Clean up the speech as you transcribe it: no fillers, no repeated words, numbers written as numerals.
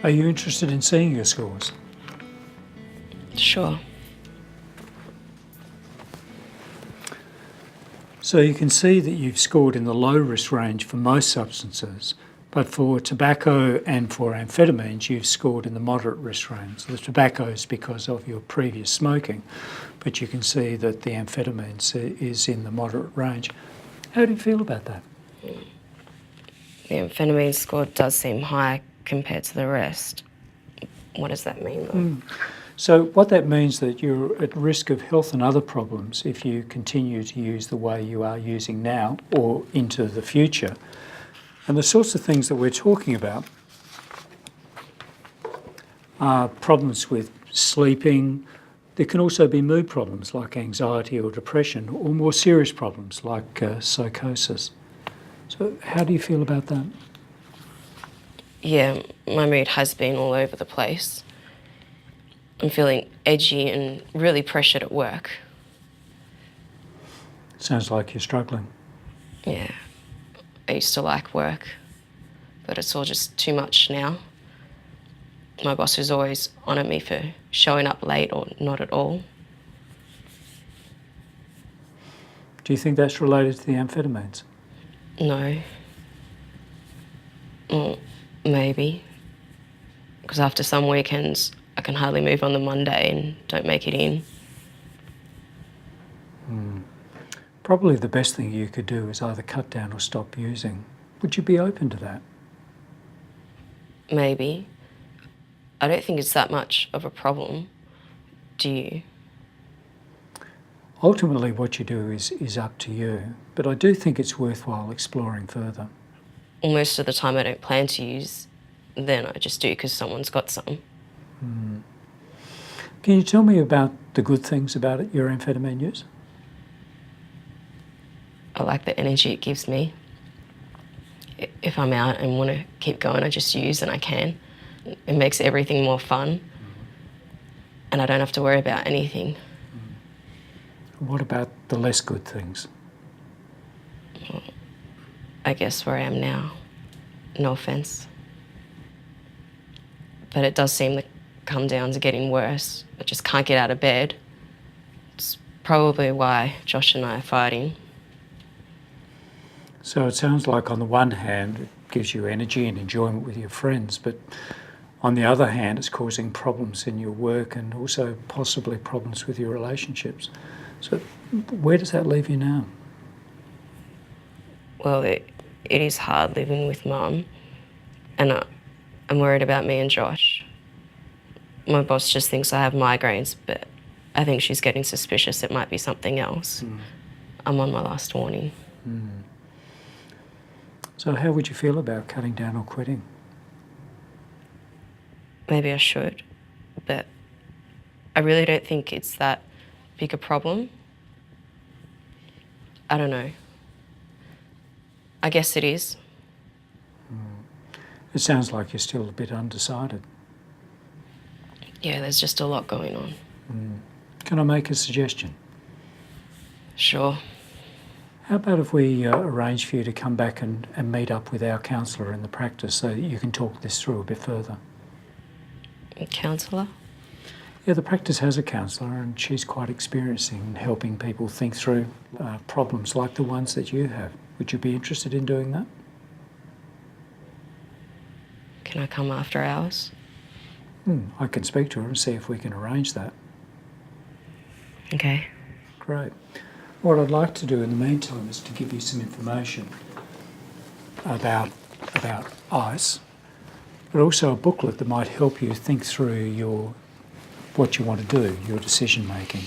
Are you interested in seeing your scores? Sure. So you can see that you've scored in the low risk range for most substances, but for tobacco and for amphetamines, you've scored in the moderate risk range. The tobacco is because of your previous smoking, but you can see that the amphetamines is in the moderate range. How do you feel about that? The amphetamine score does seem high compared to the rest. What does that mean, though? So what that means that you're at risk of health and other problems if you continue to use the way you are using now or into the future. And the sorts of things that we're talking about are problems with sleeping. There can also be mood problems like anxiety or depression, or more serious problems like psychosis. So how do you feel about that? Yeah, my mood has been all over the place. I'm feeling edgy and really pressured at work. Sounds like you're struggling. Yeah, I used to like work, but it's all just too much now. My boss is always on at me for showing up late or not at all. Do you think that's related to the amphetamines? No. Well, maybe. Because after some weekends, I can hardly move on the Monday and don't make it in. Probably the best thing you could do is either cut down or stop using. Would you be open to that? Maybe. I don't think it's that much of a problem. Do you? Ultimately, what you do is up to you, but I do think it's worthwhile exploring further. Well, most of the time I don't plan to use, then I just do because someone's got some. Can you tell me about the good things about it, your amphetamine use? I like the energy it gives me. If I'm out and want to keep going, I just use and I can. It makes everything more fun, and I don't have to worry about anything. What about the less good things? I guess where I am now. No offence. But it does seem to come down to getting worse. I just can't get out of bed. It's probably why Josh and I are fighting. So it sounds like on the one hand it gives you energy and enjoyment with your friends, but on the other hand it's causing problems in your work and also possibly problems with your relationships. So where does that leave you now? Well, it is hard living with Mum, and I'm worried about me and Josh. My boss just thinks I have migraines, but I think she's getting suspicious it might be something else. I'm on my last warning. So how would you feel about cutting down or quitting? Maybe I should, but I really don't think it's that big a problem. I don't know. I guess it is. It sounds like you're still a bit undecided. Yeah, there's just a lot going on. Can I make a suggestion? Sure. How about if we arrange for you to come back and meet up with our counsellor in the practice so that you can talk this through a bit further? A counsellor? Yeah, the practice has a counsellor and she's quite experienced in helping people think through problems like the ones that you have. Would you be interested in doing that? Can I come after hours? I can speak to her and see if we can arrange that. Okay. Great. What I'd like to do in the meantime is to give you some information about ICE, but also a booklet that might help you think through what you want to do, your decision making.